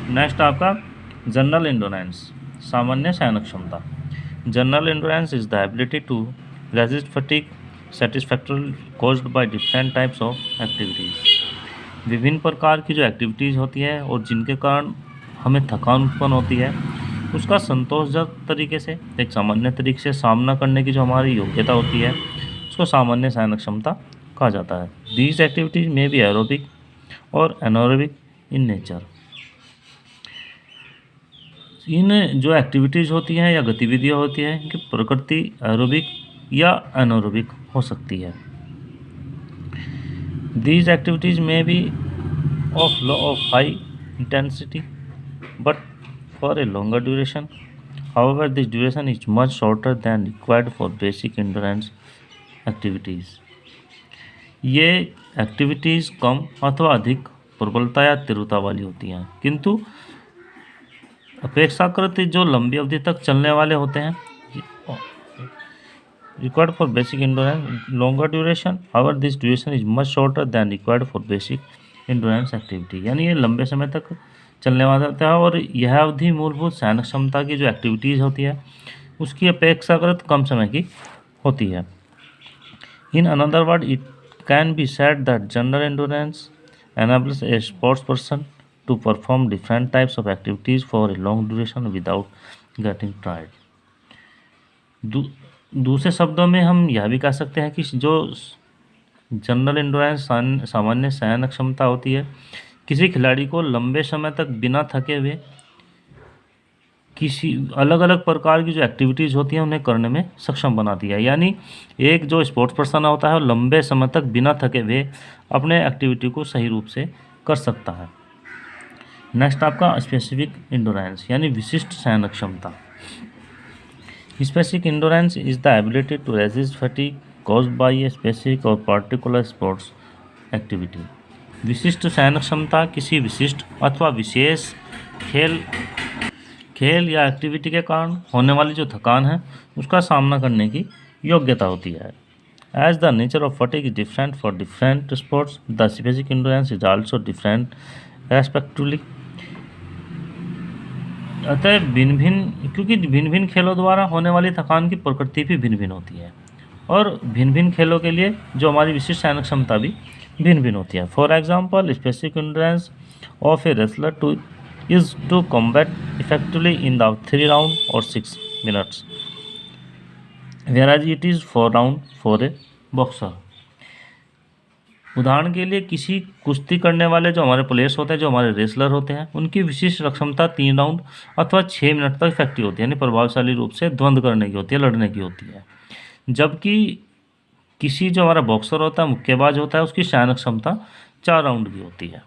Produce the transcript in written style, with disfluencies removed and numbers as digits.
Next आपका general endurance, सामान्य शयन क्षमता। General endurance is the ability to resist fatigue satisfactorily caused by different types of activities. विभिन्न प्रकार की जो एक्टिविटीज़ होती है और जिनके कारण हमें थकान उत्पन्न होती है, उसका संतोषजनक तरीके से, एक सामान्य तरीके से सामना करने की जो हमारी योग्यता होती है, उसको सामान्य शयन क्षमता कहा जाता है। दीज एक्टिविटीज में भी एरोबिक और एनारोबिक इन नेचर। इन जो एक्टिविटीज़ होती हैं या गतिविधियाँ होती हैं, इनकी प्रकृति एरोबिक या एनारोबिक हो सकती है। दीज एक्टिविटीज़ में भी of low of high intensity but for a longer duration. However this duration is much shorter than required for basic endurance activities. ये एक्टिविटीज़ कम अथवा अधिक प्रबलता या तीव्रता वाली होती हैं, किंतु अपेक्षाकृत जो लंबी अवधि तक चलने वाले होते हैं, required for basic endurance longer duration. However this duration is much shorter than required for basic endurance activity. यानी ये लंबे समय तक चलने वाला होता है और यह अवधि मूलभूत शयन क्षमता की जो एक्टिविटीज़ होती है उसकी अपेक्षाकृत कम समय की होती है। In another word it can be said that general endurance enables a sports person to perform different types of activities for a long duration without getting tired. दूसरे शब्दों में हम यह भी कह सकते हैं कि जो जनरल एंडोरेंस सामान्य शयन क्षमता होती है, किसी खिलाड़ी को लंबे समय तक बिना थके हुए किसी अलग अलग प्रकार की जो एक्टिविटीज़ होती हैं उन्हें करने में सक्षम बनाती है। यानी एक जो स्पोर्ट्स पर्सन होता है वो लंबे समय तक बिना थके हुए अपने एक्टिविटी को सही रूप से कर सकता है। नेक्स्ट आपका स्पेसिफिक एंडोरेंस यानी विशिष्ट शयन क्षमता। Specific endurance is the ability to resist fatigue caused by a specific और पार्टिकुलर स्पोर्ट्स एक्टिविटी। विशिष्ट शयन क्षमता किसी विशिष्ट अथवा विशेष खेल या एक्टिविटी के कारण होने वाली जो थकान है उसका सामना करने की योग्यता होती है। As the nature of fatigue is different for different sports, the specific endurance is also different respectively. अतः क्योंकि भिन्न भिन्न खेलों द्वारा होने वाली थकान की प्रकृति भी भिन्न भिन्न होती है और भिन्न भिन्न खेलों के लिए जो हमारी विशिष्ट शयन क्षमता भी भिन्न भिन्न होती है। For example, specific endurance of a wrestler to is to combat effectively in the 3 round or 6 minutes, whereas it is 4 round for a boxer. उदाहरण के लिए किसी कुश्ती करने वाले जो हमारे प्लेयर्स होते हैं, जो हमारे रेसलर होते हैं, उनकी विशिष्ट क्षमता 3 राउंड अथवा 6 मिनट तक इफेक्टिव होती है, यानी प्रभावशाली रूप से द्वंद्व करने की होती है, लड़ने की होती है। जबकि किसी जो हमारा बॉक्सर होता है, मुक्केबाज होता है, उसकी शयन क्षमता 4 राउंड की होती है।